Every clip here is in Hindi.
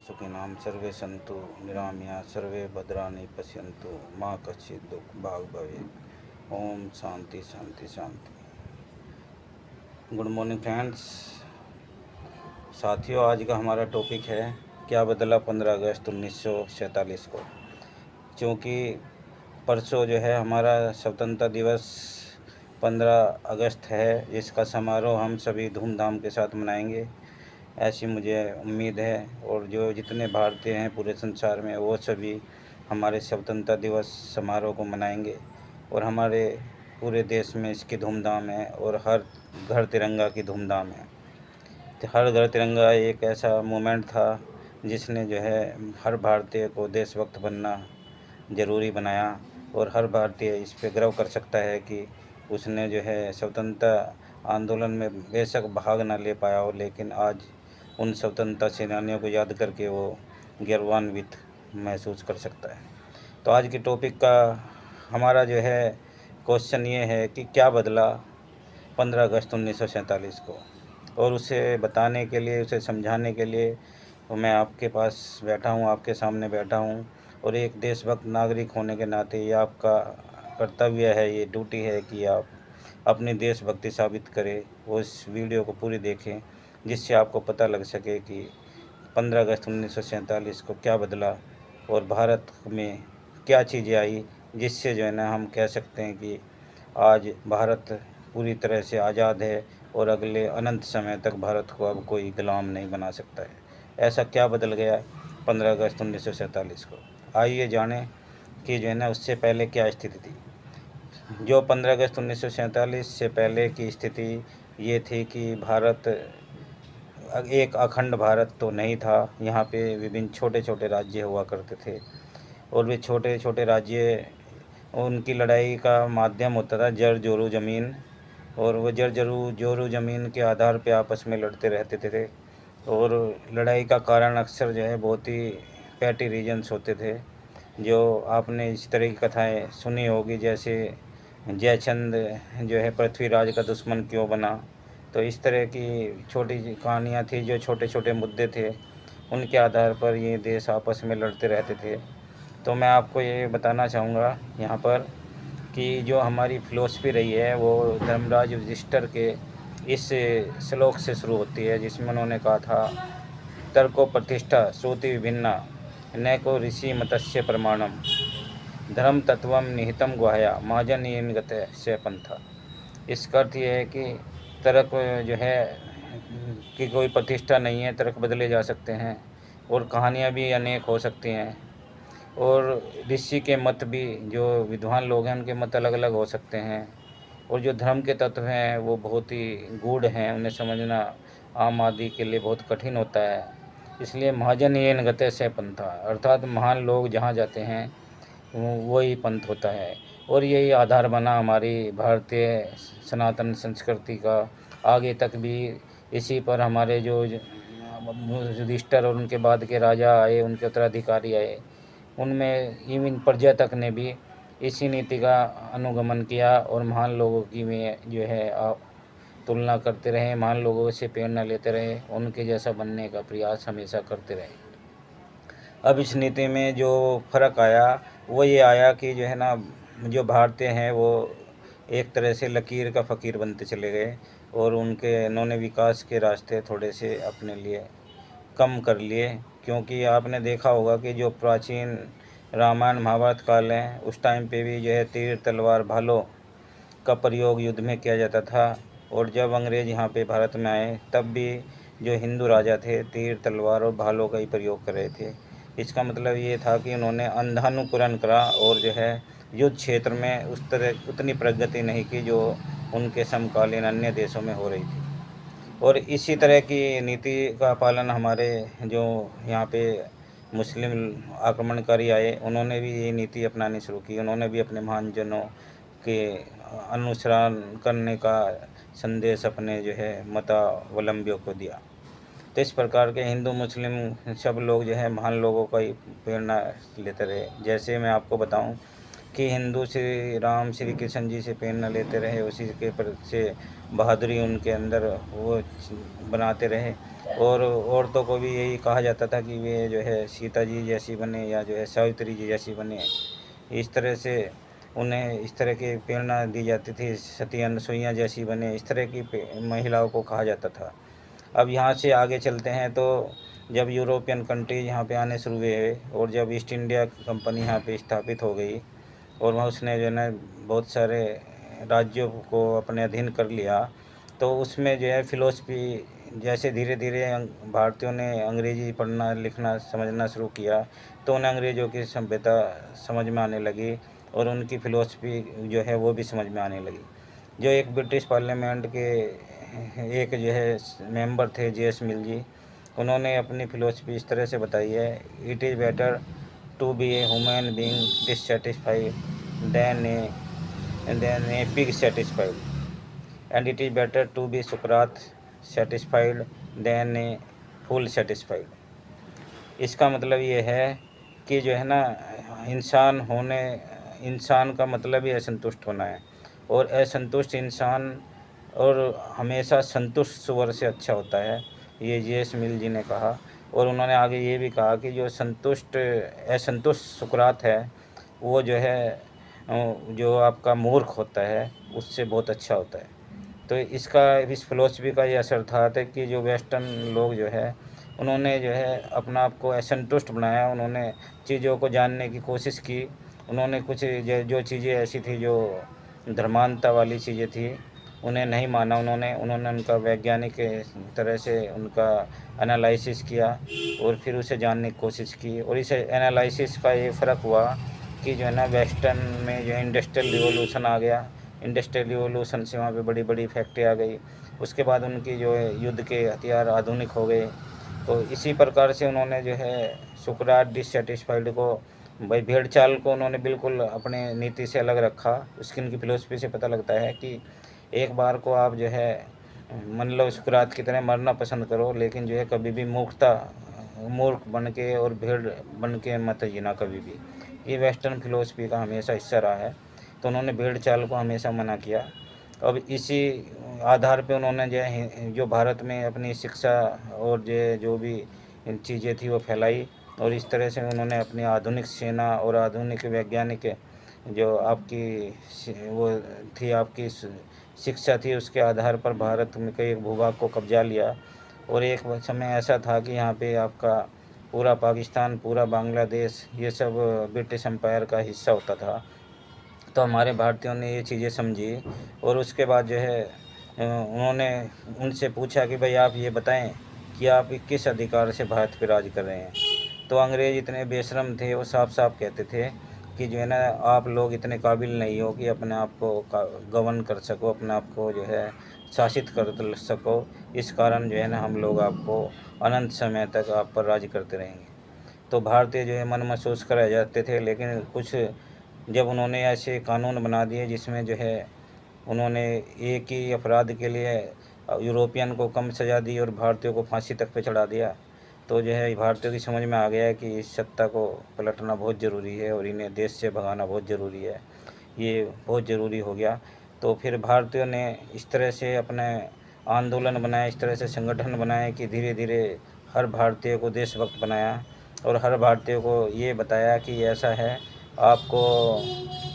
सुखिनां सर्वे सन्तु निरामया सर्वे भद्राणि पश्यन्तु माँ कश्चित् दुख भाग भवेत्। ओम शांति शांति शांति। Good morning friends. साथियों, आज का हमारा टॉपिक है क्या बदला 15 अगस्त 1947 को। क्योंकि परसों जो है हमारा स्वतंत्रता दिवस 15 अगस्त है, जिसका समारोह हम सभी धूमधाम के साथ मनाएंगे, ऐसी मुझे उम्मीद है। और जो जितने भारतीय हैं पूरे संसार में, वो सभी हमारे स्वतंत्रता दिवस समारोह को मनाएंगे। और हमारे पूरे देश में इसकी धूमधाम है और हर घर तिरंगा की धूमधाम है। तो हर घर तिरंगा एक ऐसा मोमेंट था जिसने जो है हर भारतीय को देशभक्त बनना ज़रूरी बनाया। और हर भारतीय इस पे गर्व कर सकता है कि उसने जो है स्वतंत्रता आंदोलन में बेशक भाग ना ले पाया हो, लेकिन आज उन स्वतंत्रता सेनानियों को याद करके वो गर्वान्वित महसूस कर सकता है। तो आज के टॉपिक का हमारा जो है क्वेश्चन ये है कि क्या बदला 15 अगस्त 1947 को। और उसे बताने के लिए, उसे समझाने के लिए तो मैं आपके पास बैठा हूँ, आपके सामने बैठा हूँ। और एक देशभक्त नागरिक होने के नाते ये आपका कर्तव्य है, ये ड्यूटी है कि आप अपनी देशभक्ति साबित करें। वो इस वीडियो को पूरी देखें, जिससे आपको पता लग सके कि 15 अगस्त 1947 को क्या बदला और भारत में क्या चीज़ें आई, जिससे जो है ना हम कह सकते हैं कि आज भारत पूरी तरह से आज़ाद है और अगले अनंत समय तक भारत को अब कोई गुलाम नहीं बना सकता है। ऐसा क्या बदल गया 15 अगस्त 1947 को। आइए जानें कि जो है ना उससे पहले क्या स्थिति थी। जो 15 अगस्त 1947 से पहले की स्थिति ये थी कि भारत एक अखंड भारत तो नहीं था। यहाँ पे विभिन्न छोटे छोटे राज्य हुआ करते थे और वे छोटे छोटे राज्य, उनकी लड़ाई का माध्यम होता था जर जोरू ज़मीन। और वो जर जोरू ज़मीन के आधार पे आपस में लड़ते रहते थे। और लड़ाई का कारण अक्सर जो है बहुत ही पैटी रीजन्स होते थे, जो आपने इस तरह की कथाएं सुनी होगी, जैसे जयचंद जो है पृथ्वीराज का दुश्मन क्यों बना। तो इस तरह की छोटी कहानियाँ थी, जो छोटे छोटे मुद्दे थे, उनके आधार पर ये देश आपस में लड़ते रहते थे। तो मैं आपको ये बताना चाहूँगा यहाँ पर कि जो हमारी फ़िलॉसफ़ी रही है वो धर्मराज युधिष्ठिर के इस श्लोक से शुरू होती है, जिसमें उन्होंने कहा था तर्को प्रतिष्ठा श्रुति विभिन्ना नैको ऋषि मतस्य प्रमाणम धर्म तत्वम निहितम गुहाया महाजन गते से पंथा। इसका अर्थ ये है कि तर्क जो है कि कोई प्रतिष्ठा नहीं है, तर्क बदले जा सकते हैं और कहानियाँ भी अनेक हो सकती हैं। और ऋषि के मत भी, जो विद्वान लोग हैं उनके मत अलग अलग हो सकते हैं। और जो धर्म के तत्व हैं वो बहुत ही गूढ़ हैं, उन्हें समझना आम आदमी के लिए बहुत कठिन होता है। इसलिए महाजन येन गते से पंथा, अर्थात महान लोग जहाँ जाते हैं वही पंथ होता है। और यही आधार बना हमारी भारतीय सनातन संस्कृति का। आगे तक भी इसी पर हमारे जो युधिष्ठिर और उनके बाद के राजा आए, उनके उत्तराधिकारी आए, उनमें इवन प्रजा तक ने भी इसी नीति का अनुगमन किया और महान लोगों की में जो है तुलना करते रहे, महान लोगों से प्रेरणा लेते रहे, उनके जैसा बनने का प्रयास हमेशा करते रहे। अब इस नीति में जो फ़र्क आया वो ये आया कि जो है ना जो भारतीय हैं वो एक तरह से लकीर का फ़कीर बनते चले गए और उन्होंने विकास के रास्ते थोड़े से अपने लिए कम कर लिए। क्योंकि आपने देखा होगा कि जो प्राचीन रामायण महाभारत काल है, उस टाइम पे भी जो है तीर तलवार भालों का प्रयोग युद्ध में किया जाता था। और जब अंग्रेज़ यहाँ पे भारत में आए तब भी जो हिंदू राजा थे तीर तलवार और भालों का ही प्रयोग कर रहे थे। इसका मतलब ये था कि उन्होंने अंधानुकरण करा और जो है युद्ध क्षेत्र में उतनी प्रगति नहीं की जो उनके समकालीन अन्य देशों में हो रही थी। और इसी तरह की नीति का पालन हमारे जो यहाँ पे मुस्लिम आक्रमणकारी आए, उन्होंने भी ये नीति अपनानी शुरू की। उन्होंने भी अपने महाजनों के अनुसरण करने का संदेश अपने जो है मतावलंबियों को दिया। तो इस प्रकार के हिंदू मुस्लिम सब लोग जो है महान लोगों का ही प्रेरणा लेते रहे। जैसे मैं आपको बताऊं कि हिंदू श्री राम श्री कृष्ण जी से प्रेरणा लेते रहे, उसी के पर से बहादुरी उनके अंदर वो बनाते रहे। और औरतों को भी यही कहा जाता था कि वे जो है सीता जी जैसी बने या जो है सावित्री जी जैसी बने। इस तरह से उन्हें इस तरह की प्रेरणा दी जाती थी, सती अनसुईया जैसी बने, इस तरह की महिलाओं को कहा जाता था। अब यहाँ से आगे चलते हैं तो जब यूरोपियन कंट्रीज यहाँ पे आने शुरू हुए और जब ईस्ट इंडिया कंपनी यहाँ पे स्थापित हो गई और वहाँ उसने जो है ना बहुत सारे राज्यों को अपने अधीन कर लिया, तो उसमें जो है फ़िलोसफी जैसे धीरे धीरे भारतीयों ने अंग्रेज़ी पढ़ना लिखना समझना शुरू किया, तो उन्हें अंग्रेज़ों की सभ्यता समझ में आने लगी और उनकी फ़िलोसफी जो है वो भी समझ में आने लगी। जो एक ब्रिटिश पार्लियामेंट के एक जो है मेंबर थे जेएस मिल जी, उन्होंने अपनी फ़िलोसफी इस तरह से बताई है, it is better to be a human being dissatisfied than a pig satisfied, and it is better to be Socrates satisfied than a fool satisfied. इसका मतलब ये है कि जो है ना इंसान का मतलब ही असंतुष्ट होना है और असंतुष्ट इंसान और हमेशा संतुष्ट सूअर से अच्छा होता है, ये जेएस मिल जी ने कहा। और उन्होंने आगे ये भी कहा कि जो असंतुष्ट सुकरात है वो जो है जो आपका मूर्ख होता है उससे बहुत अच्छा होता है। तो इस फ़िलॉसफ़ी का ये असर था कि जो वेस्टर्न लोग जो है उन्होंने जो है अपना आप को असंतुष्ट बनाया, उन्होंने चीज़ों को जानने की कोशिश की, उन्होंने कुछ जो चीज़ें ऐसी थी जो धर्मांधता वाली चीज़ें थी उन्हें नहीं माना, उन्होंने उनका वैज्ञानिक तरह से उनका एनालिसिस किया और फिर उसे जानने की कोशिश की। और इस एनालिसिस का ये फ़र्क हुआ कि जो है ना वेस्टर्न में जो इंडस्ट्रियल रिवॉल्यूशन आ गया, इंडस्ट्रियल रिवॉल्यूशन से वहाँ पे बड़ी बड़ी फैक्ट्री आ गई, उसके बाद उनकी जो है युद्ध के हथियार आधुनिक हो गए। तो इसी प्रकार से उन्होंने जो है सुकरात डिससैटिस्फाइड को भाई भेड़ चाल को उन्होंने बिल्कुल अपने नीति से अलग रखा। उसकी उनकी फ़िलॉसफ़ी से पता लगता है कि एक बार को आप जो है मतलब सुकरात की तरह मरना पसंद करो, लेकिन जो है कभी भी मूर्ख बन के और भेड़ बन के मत जीना कभी भी। ये वेस्टर्न फ़िलॉसफ़ी का हमेशा हिस्सा रहा है, तो उन्होंने भेड़ चाल को हमेशा मना किया। अब इसी आधार पे उन्होंने जो भारत में अपनी शिक्षा और जो भी चीज़ें थी वो फैलाई और इस तरह से उन्होंने अपनी आधुनिक सेना और आधुनिक वैज्ञानिक जो वो थी आपकी शिक्षा थी, उसके आधार पर भारत में कई भूभाग को कब्जा लिया। और एक समय ऐसा था कि यहाँ पे आपका पूरा पाकिस्तान, पूरा बांग्लादेश, ये सब ब्रिटिश एम्पायर का हिस्सा होता था। तो हमारे भारतीयों ने ये चीज़ें समझी और उसके बाद जो है उन्होंने उनसे पूछा कि भाई आप ये बताएं कि आप किस अधिकार से भारत पे राज कर रहे हैं। तो अंग्रेज़ इतने बेशर्म थे, वो साफ साफ कहते थे कि जो है ना आप लोग इतने काबिल नहीं हो कि अपने आप को गवर्न कर सको, अपने आप को जो है शासित कर सको, इस कारण जो है ना हम लोग आपको अनंत समय तक आप पर राज करते रहेंगे। तो भारतीय जो है मन महसूस कर रह जाते थे, लेकिन कुछ जब उन्होंने ऐसे कानून बना दिए जिसमें जो है उन्होंने एक ही अपराध के लिए यूरोपियन को कम सज़ा दी और भारतीयों को फांसी तक पे चढ़ा दिया, तो जो है भारतीयों की समझ में आ गया है कि इस सत्ता को पलटना बहुत ज़रूरी है और इन्हें देश से भगाना बहुत ज़रूरी है, ये बहुत ज़रूरी हो गया। तो फिर भारतीयों ने इस तरह से अपने आंदोलन बनाए, इस तरह से संगठन बनाए कि धीरे धीरे हर भारतीय को देशभक्त बनाया और हर भारतीय को ये बताया कि ऐसा है, आपको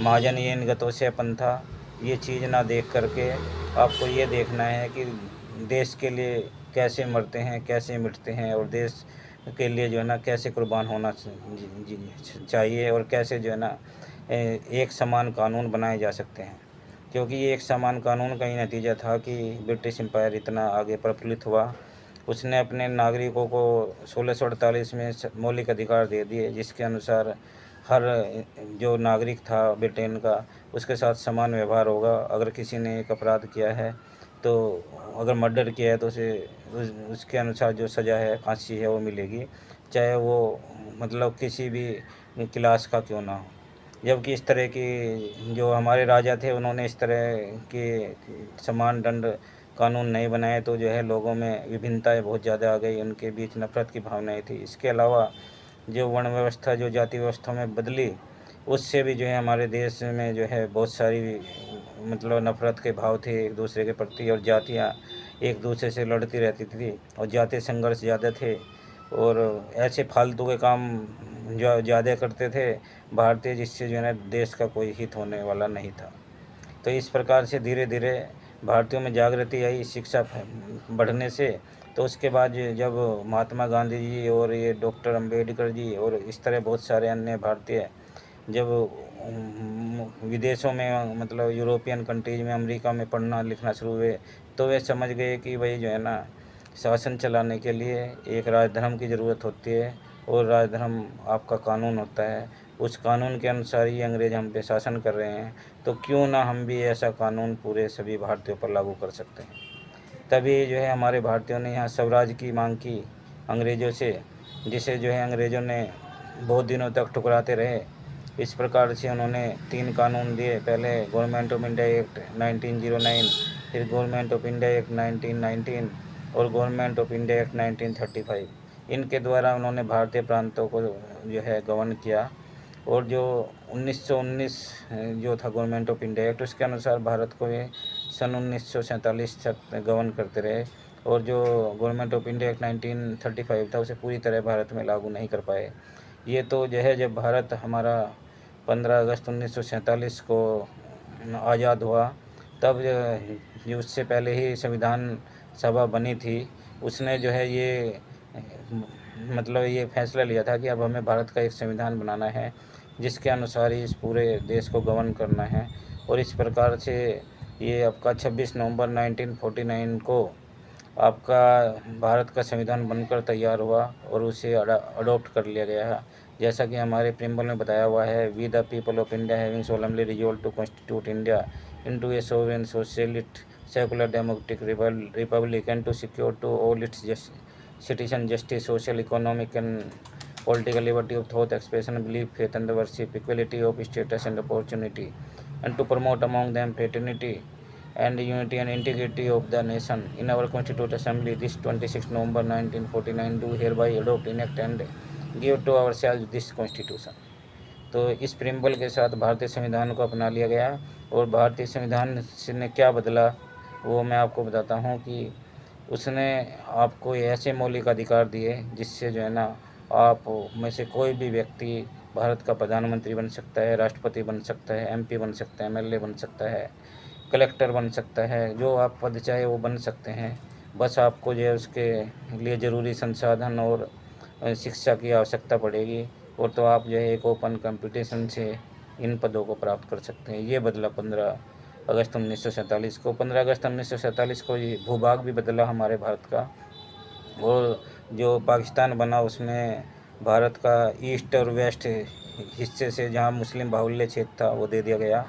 महाजन ये गतों से पंथा ये चीज़ ना देख करके आपको ये देखना है कि देश के लिए कैसे मरते हैं, कैसे मिटते हैं और देश के लिए जो है ना कैसे कुर्बान होना चाहिए और कैसे जो है ना एक समान कानून बनाए जा सकते हैं। क्योंकि ये एक समान कानून का ही नतीजा था कि ब्रिटिश एम्पायर इतना आगे प्रफुल्लित हुआ। उसने अपने नागरिकों को 1648 में मौलिक अधिकार दे दिए, जिसके अनुसार हर जो नागरिक था ब्रिटेन का उसके साथ समान व्यवहार होगा। अगर किसी ने एक अपराध किया है तो अगर मर्डर किया है तो उसके अनुसार जो सज़ा है फांसी है वो मिलेगी, चाहे वो मतलब किसी भी क्लास का क्यों ना हो। जबकि इस तरह की जो हमारे राजा थे उन्होंने इस तरह के समान दंड कानून नहीं बनाए, तो जो है लोगों में विभिन्नताएं बहुत ज़्यादा आ गई, उनके बीच नफरत की भावनाएं थी। इसके अलावा जो वर्ण व्यवस्था जो जाति व्यवस्था में बदली, उससे भी जो है हमारे देश में जो है बहुत सारी मतलब नफ़रत के भाव थे एक दूसरे के प्रति और जातियाँ एक दूसरे से लड़ती रहती थी और जातीय संघर्ष ज़्यादा थे और ऐसे फालतू के काम जो ज़्यादा करते थे भारतीय, जिससे जो है ना देश का कोई हित होने वाला नहीं था। तो इस प्रकार से धीरे धीरे भारतीयों में जागृति आई शिक्षा बढ़ने से। तो उसके बाद जब महात्मा गांधी जी और ये डॉक्टर अंबेडकर जी और इस तरह बहुत सारे अन्य भारतीय जब विदेशों में मतलब यूरोपियन कंट्रीज में अमेरिका में पढ़ना लिखना शुरू हुए, तो वे समझ गए कि भाई जो है ना शासन चलाने के लिए एक राजधर्म की ज़रूरत होती है और राजधर्म आपका कानून होता है। उस कानून के अनुसार ही अंग्रेज हम पे शासन कर रहे हैं, तो क्यों ना हम भी ऐसा कानून पूरे सभी भारतीयों पर लागू कर सकते हैं। तभी जो है हमारे भारतीयों ने यहाँ स्वराज की मांग की अंग्रेज़ों से, जिसे जो है अंग्रेज़ों ने बहुत दिनों तक ठुकराते रहे। इस प्रकार से उन्होंने 3 कानून दिए, पहले गवर्नमेंट ऑफ इंडिया एक्ट 1909, फिर गवर्नमेंट ऑफ इंडिया एक्ट 1919 और गवर्नमेंट ऑफ इंडिया एक्ट 1935। इनके द्वारा उन्होंने भारतीय प्रांतों को जो है गवर्न किया। और जो 1919 जो था गवर्नमेंट ऑफ इंडिया एक्ट, उसके अनुसार भारत को ये सन 1947 तक गवर्न करते रहे। और जो गवर्नमेंट ऑफ इंडिया एक्ट 1935 था, उसे पूरी तरह भारत में लागू नहीं कर पाए। ये तो जो है जब भारत हमारा 15 अगस्त 1947 को आज़ाद हुआ, तब जो उससे पहले ही संविधान सभा बनी थी, उसने जो है ये मतलब ये फैसला लिया था कि अब हमें भारत का एक संविधान बनाना है, जिसके अनुसार ही इस पूरे देश को गवर्न करना है। और इस प्रकार से ये आपका 26 नवंबर 1949 को आपका भारत का संविधान बनकर तैयार हुआ और उसे अडॉप्ट कर लिया गया है। जैसा कि हमारे प्रियम्बल में बताया हुआ है, we the people of India having solemnly resolve to constitute India into a sovereign socialist secular democratic republic and to secure to all its citizen justice, social, economic and political liberty of thought, expression, belief, faith and worship, equality of status and opportunity, and to promote among them fraternity and unity and integrity of the nation. In our Constituent Assembly, this 26 November 1949, do hereby adopt, enact and give to ourselves this Constitution. तो इस प्रियम्बल के साथ भारतीय संविधान को अपना लिया गया। और भारतीय संविधान ने क्या बदला वो मैं आपको बताता हूँ कि उसने आपको ऐसे मौलिक अधिकार दिए जिससे जो है ना आप में से कोई भी व्यक्ति भारत का प्रधानमंत्री बन सकता है, राष्ट्रपति बन सकता है, एमपी बन सकता है, एमएलए बन सकता है, कलेक्टर बन सकता है, जो आप पद चाहे वो बन सकते हैं। बस आपको जो है उसके लिए ज़रूरी संसाधन और शिक्षा की आवश्यकता पड़ेगी, और तो आप जो है एक ओपन कंपटीशन से इन पदों को प्राप्त कर सकते हैं। ये बदला 15 अगस्त 1947 को। 15 अगस्त 1947 को ये भूभाग भी बदला हमारे भारत का, और जो पाकिस्तान बना उसमें भारत का ईस्ट और वेस्ट हिस्से से जहाँ मुस्लिम बाहुल्य क्षेत्र था वो दे दिया गया।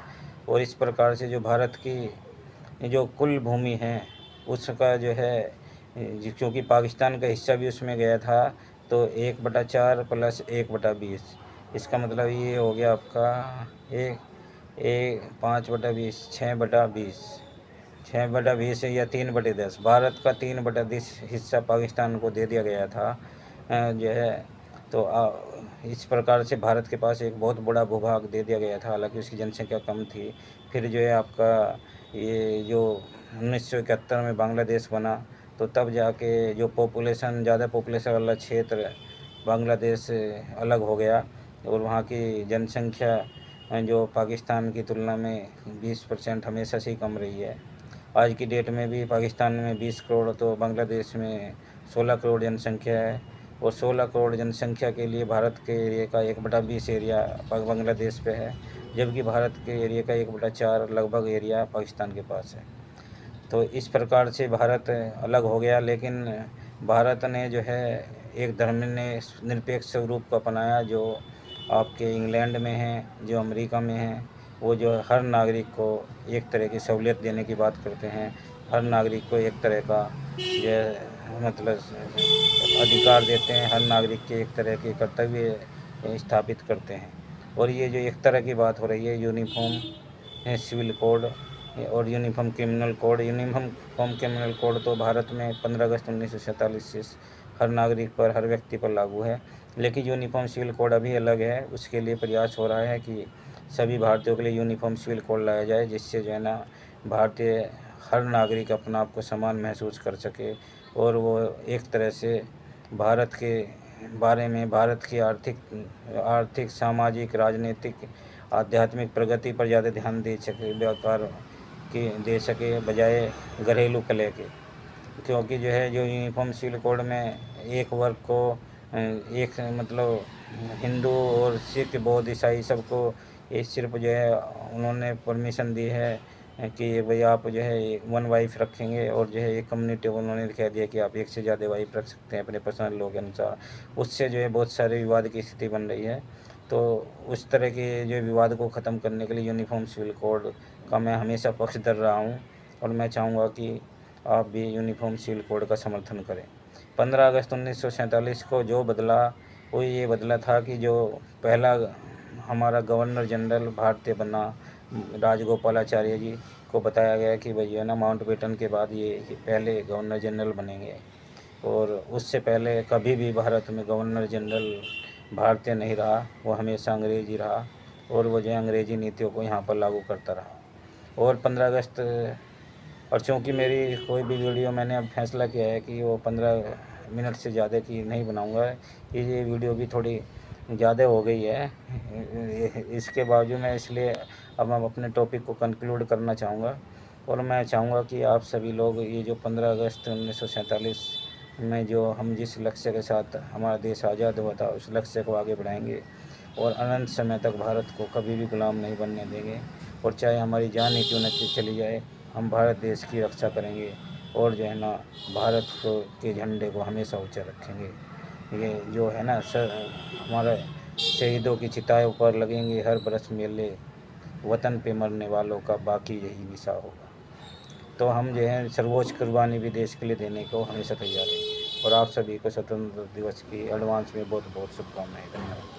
और इस प्रकार से जो भारत की जो कुल भूमि है उसका जो है, क्योंकि पाकिस्तान का हिस्सा भी उसमें गया था, तो 1/4 प्लस 1/20, इसका मतलब ये हो गया आपका 5/20, 6/20, 6/20 या 3/10। भारत का 3/10 हिस्सा पाकिस्तान को दे दिया गया था जो है। तो इस प्रकार से भारत के पास एक बहुत बड़ा भूभाग दे दिया गया था, हालांकि उसकी जनसंख्या कम थी। फिर जो है आपका ये जो 1971 में बांग्लादेश बना, तो तब जाके जो ज़्यादा पॉपुलेशन वाला क्षेत्र बांग्लादेश अलग हो गया, और वहाँ की जनसंख्या जो पाकिस्तान की तुलना में 20% हमेशा से ही कम रही है। आज की डेट में भी पाकिस्तान में 20 करोड़ तो बांग्लादेश में 16 करोड़ जनसंख्या है। और 16 करोड़ जनसंख्या के लिए भारत के एरिया का 1/20 एरिया बांग्लादेश पे है, जबकि भारत के एरिया का 1/4 लगभग एरिया पाकिस्तान के पास है। तो इस प्रकार से भारत अलग हो गया, लेकिन भारत ने जो है एक धर्म ने निरपेक्ष स्वरूप को अपनाया, जो आपके इंग्लैंड में है, जो अमेरिका में है। वो जो हर नागरिक को एक तरह की सहूलियत देने की बात करते हैं, हर नागरिक को एक तरह का जो मतलब अधिकार देते हैं, हर नागरिक के एक तरह के कर्तव्य स्थापित करते हैं। और ये जो एक तरह की बात हो रही है यूनिफॉर्म सिविल कोड और uniform criminal code. Uniform criminal code तो भारत में 15 अगस्त 1947 से हर नागरिक पर, हर व्यक्ति पर लागू है, लेकिन यूनिफॉर्म सिविल कोड अभी अलग है। उसके लिए प्रयास हो रहा है कि सभी भारतीयों के लिए यूनिफॉर्म सिविल कोड लाया जाए, जिससे जो है ना भारतीय हर नागरिक अपना आप को समान महसूस कर सके और वो एक तरह से भारत के बारे में, भारत की आर्थिक, सामाजिक, राजनीतिक, आध्यात्मिक प्रगति पर ज़्यादा ध्यान दे सके, व्यापार की दे सके बजाय घरेलू कलह के। क्योंकि जो है, जो यूनिफॉर्म सिविल कोड में एक वर्ग को एक मतलब हिंदू और सिख, बौद्ध, ईसाई सबको ये सिर्फ जो है उन्होंने परमिशन दी है कि भाई आप जो है वन वाइफ रखेंगे, और जो है एक कम्युनिटी को उन्होंने कह दिया कि आप एक से ज़्यादा वाइफ रख सकते हैं अपने पर्सनल लॉ के अनुसार। उससे जो है बहुत सारे विवाद की स्थिति बन रही है। तो उस तरह के जो विवाद को ख़त्म करने के लिए यूनिफॉर्म सिविल कोड का मैं हमेशा पक्षधर रहा हूँ, और मैं चाहूँगा कि आप भी यूनिफॉर्म सिविल कोड का समर्थन करें। 15 अगस्त 1947 को जो बदला, वो ये बदला था कि जो पहला हमारा गवर्नर जनरल भारतीय बना, राजगोपालाचार्य जी को बताया गया कि भाई है ना, माउंटबेटन के बाद ये पहले गवर्नर जनरल बनेंगे। और उससे पहले कभी भी भारत में गवर्नर जनरल भारतीय नहीं रहा, वो हमेशा अंग्रेज़ ही रहा, और वो जो है अंग्रेज़ी नीतियों को यहाँ पर लागू करता रहा। और 15 अगस्त, और चूँकि मेरी कोई भी वीडियो, मैंने अब फैसला किया है कि वो 15 मिनट से ज़्यादा की नहीं बनाऊँगा। ये वीडियो भी थोड़ी ज़्यादा हो गई है, इसके बावजूद मैं इसलिए अब हम अपने टॉपिक को कंक्लूड करना चाहूँगा। और मैं चाहूँगा कि आप सभी लोग ये जो 15 अगस्त 1947 में जो हम जिस लक्ष्य के साथ हमारा देश आज़ाद हुआ था, उस लक्ष्य को आगे बढ़ाएंगे और अनंत समय तक भारत को कभी भी गुलाम नहीं बनने देंगे। और चाहे हमारी जान ही क्यों न चली जाए, हम भारत देश की रक्षा करेंगे, और जो है ना, भारत को के झंडे को हमेशा ऊँचा रखेंगे। ये जो है ना, हमारे शहीदों की चिताओं पर लगेंगे हर बरस मेले, वतन पे मरने वालों का बाकी यही विसा होगा। तो हम जो है सर्वोच्च कुर्बानी भी देश के लिए देने को हमेशा तैयार हैं। और आप सभी को स्वतंत्रता दिवस की एडवांस में बहुत बहुत शुभकामनाएं। धन्यवाद।